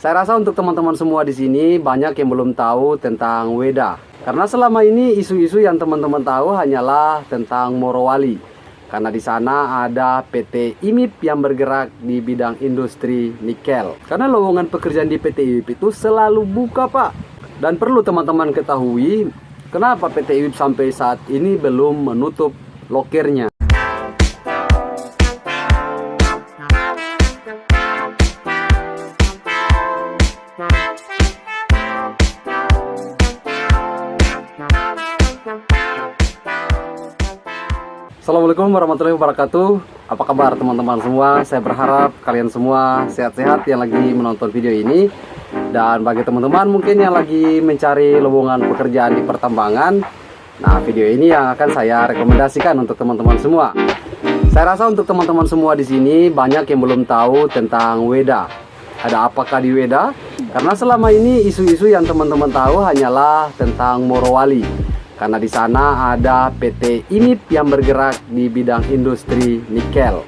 Saya rasa untuk teman-teman semua di sini banyak yang belum tahu tentang Weda. Karena selama ini isu-isu yang teman-teman tahu hanyalah tentang Morowali. Karena di sana ada PT IMIP yang bergerak di bidang industri nikel. Karena lowongan pekerjaan di PT IMIP itu selalu buka, Pak. Dan perlu teman-teman ketahui kenapa PT IMIP sampai saat ini belum menutup lokernya. Assalamualaikum warahmatullahi wabarakatuh. Apa kabar teman-teman semua? Saya berharap kalian semua sehat-sehat yang lagi menonton video ini. Dan bagi teman-teman mungkin yang lagi mencari lowongan pekerjaan di pertambangan, nah video ini yang akan saya rekomendasikan untuk teman-teman semua. Saya rasa untuk teman-teman semua di sini banyak yang belum tahu tentang Weda. Ada apakah di Weda? Karena selama ini isu-isu yang teman-teman tahu hanyalah tentang Morowali. Karena di sana ada PT IMIP yang bergerak di bidang industri nikel.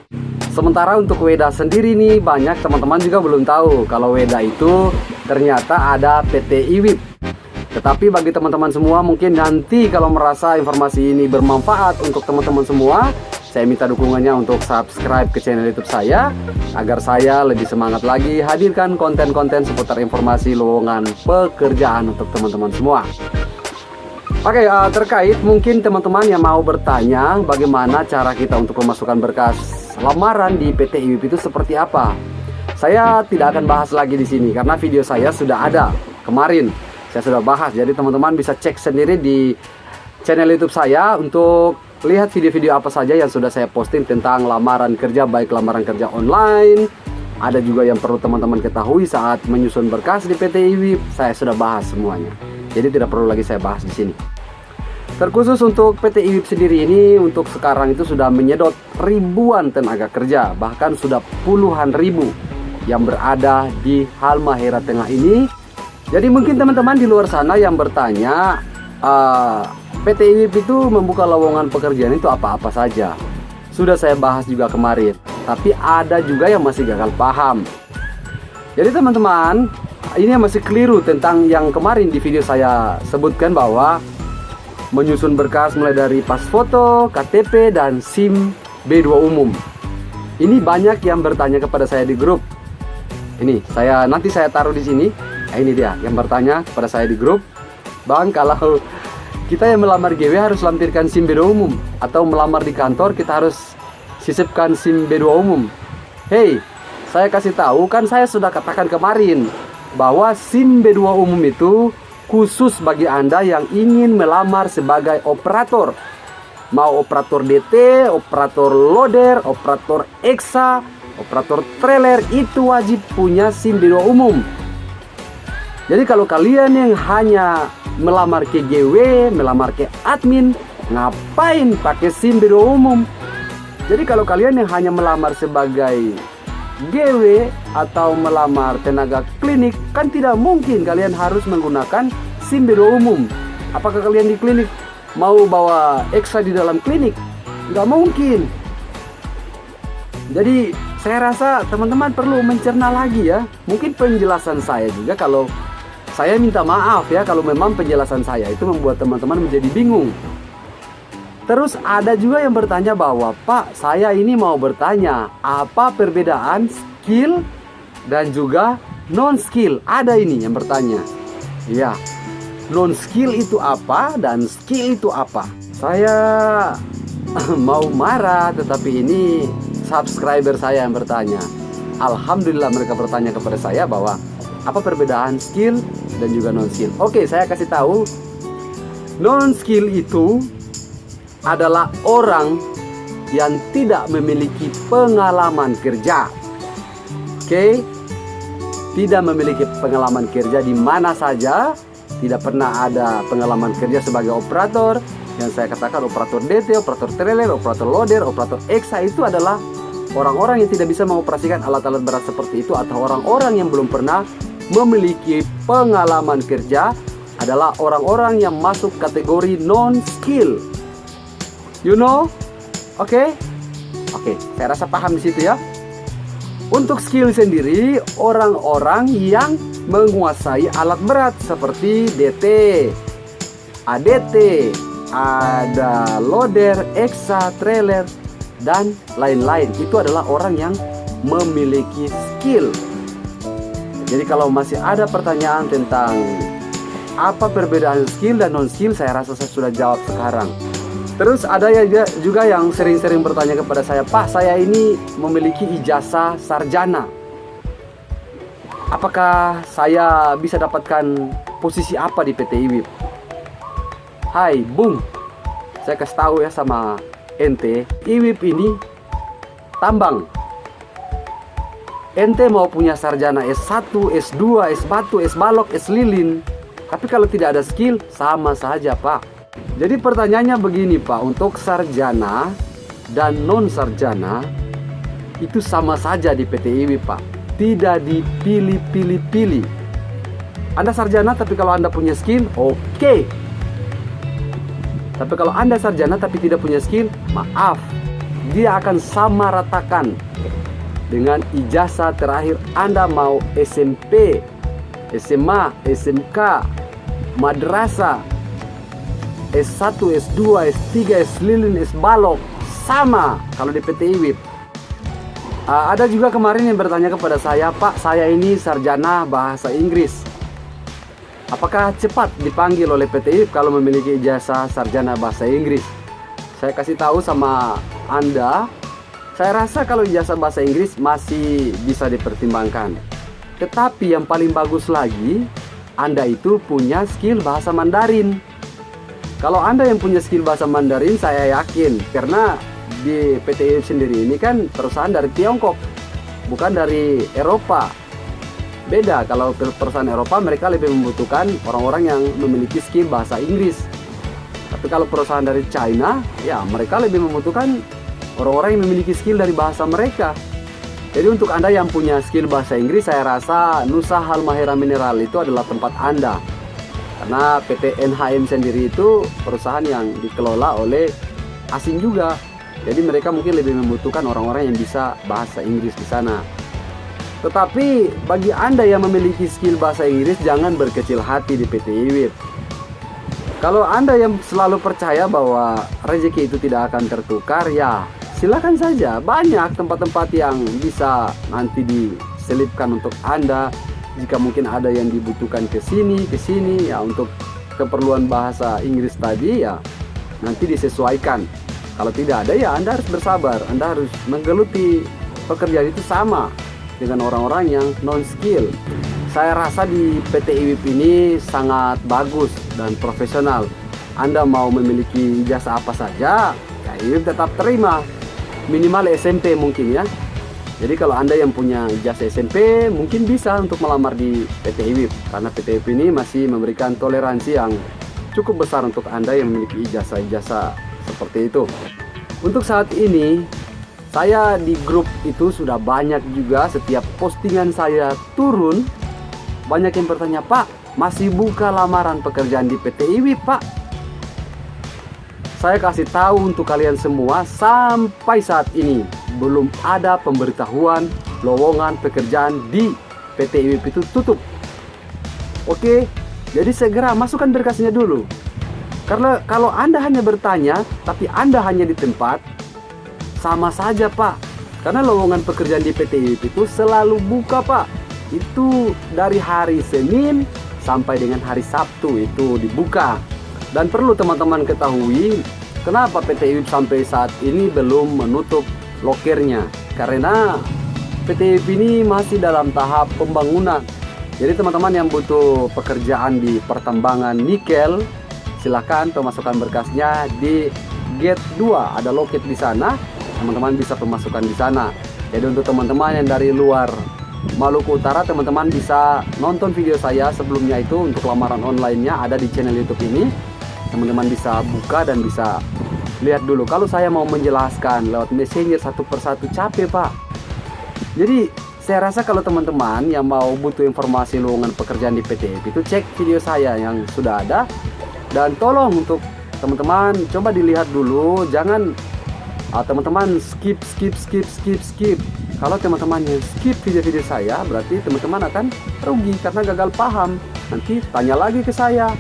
Sementara untuk Weda sendiri nih, banyak teman-teman juga belum tahu kalau Weda itu ternyata ada PT IWIP. Tetapi bagi teman-teman semua mungkin nanti kalau merasa informasi ini bermanfaat untuk teman-teman semua, saya minta dukungannya untuk subscribe ke channel YouTube saya agar saya lebih semangat lagi hadirkan konten-konten seputar informasi lowongan pekerjaan untuk teman-teman semua. Oke, terkait mungkin teman-teman yang mau bertanya bagaimana cara kita untuk memasukkan berkas lamaran di PT IWIP itu seperti apa. Saya tidak akan bahas lagi di sini karena video saya sudah ada kemarin. Saya sudah bahas, jadi teman-teman bisa cek sendiri di channel YouTube saya untuk lihat video-video apa saja yang sudah saya posting tentang lamaran kerja, baik lamaran kerja online. Ada juga yang perlu teman-teman ketahui saat menyusun berkas di PT IWIP. Saya sudah bahas semuanya. Jadi tidak perlu lagi saya bahas di sini. Terkhusus untuk PT IWIP sendiri ini untuk sekarang itu sudah menyedot ribuan tenaga kerja, bahkan sudah puluhan ribu yang berada di Halmahera Tengah ini. Jadi mungkin teman-teman di luar sana yang bertanya, PT IWIP itu membuka lowongan pekerjaan itu apa-apa saja. Sudah saya bahas juga kemarin, tapi ada juga yang masih gagal paham. Jadi teman-teman, ini masih keliru tentang yang kemarin di video saya sebutkan bahwa menyusun berkas mulai dari pas foto, KTP, dan SIM B2 umum. Ini banyak yang bertanya kepada saya di grup. Ini nanti saya taruh di sini. Ini dia yang bertanya kepada saya di grup, Bang, kalau kita yang melamar GW harus lampirkan SIM B2 umum atau melamar di kantor kita harus sisipkan SIM B2 umum. Hey, saya kasih tahu kan saya sudah katakan kemarin bahwa SIM B2 umum itu khusus bagi Anda yang ingin melamar sebagai operator. Mau operator DT, operator loader, operator EXA, operator trailer, itu wajib punya SIM B2 umum. Jadi kalau kalian yang hanya melamar ke GW, melamar ke admin, ngapain pakai SIM B2 umum? Jadi kalau kalian yang hanya melamar sebagai GW atau melamar tenaga klinik, kan tidak mungkin kalian harus menggunakan SIM B2 umum. Apakah kalian di klinik mau bawa EXA di dalam klinik? Nggak mungkin. Jadi saya rasa teman-teman perlu mencerna lagi ya. Mungkin penjelasan saya juga, kalau saya minta maaf ya kalau memang penjelasan saya itu membuat teman-teman menjadi bingung. Terus ada juga yang bertanya bahwa, Pak, saya ini mau bertanya, apa perbedaan skill dan juga non-skill? Ada ini yang bertanya. Ya, non-skill itu apa dan skill itu apa? Saya mau marah, tetapi ini subscriber saya yang bertanya. Alhamdulillah mereka bertanya kepada saya bahwa apa perbedaan skill dan juga non-skill. Oke, saya kasih tahu. Non-skill itu adalah orang yang tidak memiliki pengalaman kerja. Oke, tidak memiliki pengalaman kerja di mana saja, tidak pernah ada pengalaman kerja sebagai operator. Yang saya katakan operator DT, operator trailer, operator loader, operator EXA itu adalah orang-orang yang tidak bisa mengoperasikan alat-alat berat seperti itu, atau orang-orang yang belum pernah memiliki pengalaman kerja, adalah orang-orang yang masuk kategori non-skill. You know? Oke, saya rasa paham di situ ya. Untuk skill sendiri, orang-orang yang menguasai alat berat seperti DT, ADT, ada loader, exa, trailer, dan lain-lain. Itu adalah orang yang memiliki skill. Jadi kalau masih ada pertanyaan tentang apa perbedaan skill dan non-skill, saya rasa saya sudah jawab sekarang. Terus ada juga yang sering-sering bertanya kepada saya, Pak, saya ini memiliki ijazah sarjana. Apakah saya bisa dapatkan posisi apa di PT IWIP? Hai, Bung, saya kasih tahu ya sama ente, IWIP ini tambang. Ente mau punya sarjana S1, S2, S batu, S balok, S lilin, tapi kalau tidak ada skill, sama saja, Pak. Jadi pertanyaannya begini, Pak, untuk sarjana dan non-sarjana itu sama saja di PT IWIP, Pak. Tidak dipilih-pilih-pilih. Anda sarjana tapi kalau Anda punya skill, oke. Tapi kalau Anda sarjana tapi tidak punya skill, maaf, dia akan sama ratakan dengan ijazah terakhir Anda mau SMP, SMA, SMK, madrasah, S1, S2, S3, S lilin, S balok, sama kalau di PT IWIP. Ada juga kemarin yang bertanya kepada saya, Pak, saya ini sarjana bahasa Inggris. Apakah cepat dipanggil oleh PT IWIP kalau memiliki ijazah sarjana bahasa Inggris? Saya kasih tahu sama Anda, saya rasa kalau ijazah bahasa Inggris masih bisa dipertimbangkan. Tetapi yang paling bagus lagi, Anda itu punya skill bahasa Mandarin. Kalau Anda yang punya skill bahasa Mandarin, saya yakin, karena di PT IWIP sendiri ini kan perusahaan dari Tiongkok, bukan dari Eropa. Beda, kalau perusahaan Eropa mereka lebih membutuhkan orang-orang yang memiliki skill bahasa Inggris. Tapi kalau perusahaan dari China, ya mereka lebih membutuhkan orang-orang yang memiliki skill dari bahasa mereka. Jadi untuk Anda yang punya skill bahasa Inggris, saya rasa Nusa Halmahera Mineral itu adalah tempat Anda. Karena PT NHM sendiri itu perusahaan yang dikelola oleh asing juga. Jadi mereka mungkin lebih membutuhkan orang-orang yang bisa bahasa Inggris di sana. Tetapi bagi Anda yang memiliki skill bahasa Inggris, jangan berkecil hati di PT IWIP. Kalau Anda yang selalu percaya bahwa rezeki itu tidak akan tertukar, ya silakan saja. Banyak tempat-tempat yang bisa nanti diselipkan untuk Anda. Jika mungkin ada yang dibutuhkan ke sini, ya untuk keperluan bahasa Inggris tadi, ya nanti disesuaikan. Kalau tidak ada, ya Anda harus bersabar. Anda harus menggeluti pekerjaan itu sama dengan orang-orang yang non-skill. Saya rasa di PT IWIP ini sangat bagus dan profesional. Anda mau memiliki ijazah apa saja, ya IWIP tetap terima. Minimal SMP mungkin ya. Jadi kalau Anda yang punya ijazah SMP, mungkin bisa untuk melamar di PT IWIP. Karena PT IWIP ini masih memberikan toleransi yang cukup besar untuk Anda yang memiliki ijazah-ijazah seperti itu. Untuk saat ini, saya di grup itu sudah banyak juga, setiap postingan saya turun, banyak yang bertanya, Pak, masih buka lamaran pekerjaan di PT IWIP, Pak? Saya kasih tahu untuk kalian semua, sampai saat ini belum ada pemberitahuan lowongan pekerjaan di PT IWIP itu tutup. Oke, jadi segera masukkan berkasnya dulu. Karena kalau Anda hanya bertanya, tapi Anda hanya di tempat, sama saja, Pak. Karena lowongan pekerjaan di PT IWIP itu selalu buka, Pak. Itu dari hari Senin sampai dengan hari Sabtu itu dibuka. Dan perlu teman-teman ketahui, kenapa PT IWIP sampai saat ini belum menutup lokernya, karena PT IWIP ini masih dalam tahap pembangunan. Jadi teman-teman yang butuh pekerjaan di pertambangan nikel, silakan pemasukkan berkasnya di gate 2, ada loket di sana, teman-teman bisa pemasukkan di sana. Jadi untuk teman-teman yang dari luar Maluku Utara, teman-teman bisa nonton video saya sebelumnya itu untuk lamaran online-nya ada di channel YouTube ini. Teman-teman bisa buka dan bisa lihat dulu. Kalau saya mau menjelaskan lewat messenger satu persatu capek, Pak. Jadi saya rasa kalau teman-teman yang mau butuh informasi lowongan pekerjaan di PT IWIP itu cek video saya yang sudah ada. Dan tolong untuk teman-teman coba dilihat dulu, jangan teman-teman skip. Kalau teman-teman yang skip video-video saya, berarti teman-teman akan rugi karena gagal paham. Nanti tanya lagi ke saya,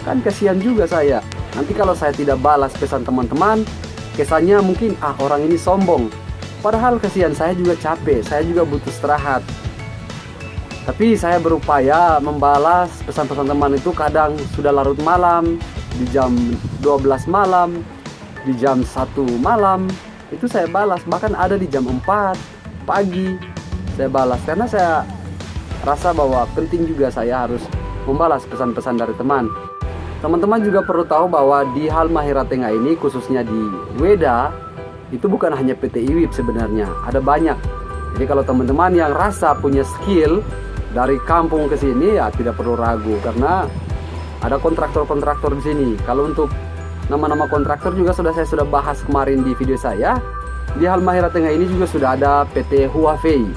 kan kasihan juga saya. Nanti kalau saya tidak balas pesan teman-teman, kesannya mungkin orang ini sombong. Padahal kasihan, saya juga capek, saya juga butuh istirahat. Tapi saya berupaya membalas pesan-pesan teman itu, kadang sudah larut malam, di jam 12 malam, di jam 1 malam, itu saya balas. Bahkan ada di jam 4 pagi saya balas, karena saya rasa bahwa penting juga saya harus membalas pesan-pesan dari teman. Teman-teman juga perlu tahu bahwa di Halmahera Tengah ini, khususnya di Weda, itu bukan hanya PT IWIP sebenarnya, ada banyak. Jadi kalau teman-teman yang rasa punya skill dari kampung ke sini, ya tidak perlu ragu, karena ada kontraktor-kontraktor di sini. Kalau untuk nama-nama kontraktor juga saya sudah bahas kemarin di video saya. Di Halmahera Tengah ini juga sudah ada PT Huawei.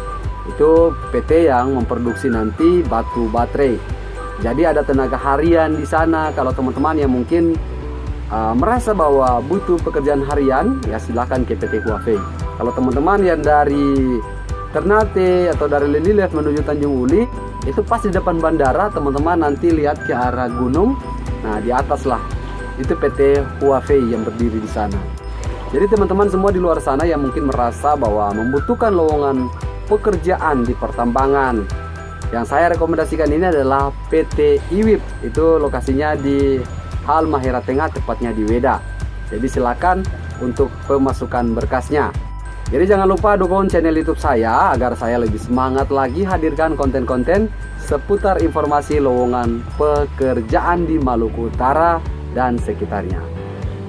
Itu PT yang memproduksi nanti batu baterai. Jadi ada tenaga harian di sana. Kalau teman-teman yang mungkin merasa bahwa butuh pekerjaan harian, ya silahkan ke PT Huawei. Kalau teman-teman yang dari Ternate atau dari Lelilef menuju Tanjung Uli, itu pas di depan bandara, teman-teman nanti lihat ke arah gunung. Nah, di atas lah itu PT Huawei yang berdiri di sana. Jadi teman-teman semua di luar sana yang mungkin merasa bahwa membutuhkan lowongan pekerjaan di pertambangan, yang saya rekomendasikan ini adalah PT IWIP. Itu lokasinya di Halmahera Tengah, tepatnya di Weda. Jadi silakan untuk pemasukan berkasnya. Jadi jangan lupa dukung channel YouTube saya agar saya lebih semangat lagi hadirkan konten-konten seputar informasi lowongan pekerjaan di Maluku Utara dan sekitarnya.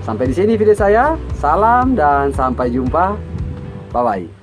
Sampai di sini video saya. Salam dan sampai jumpa. Bye bye.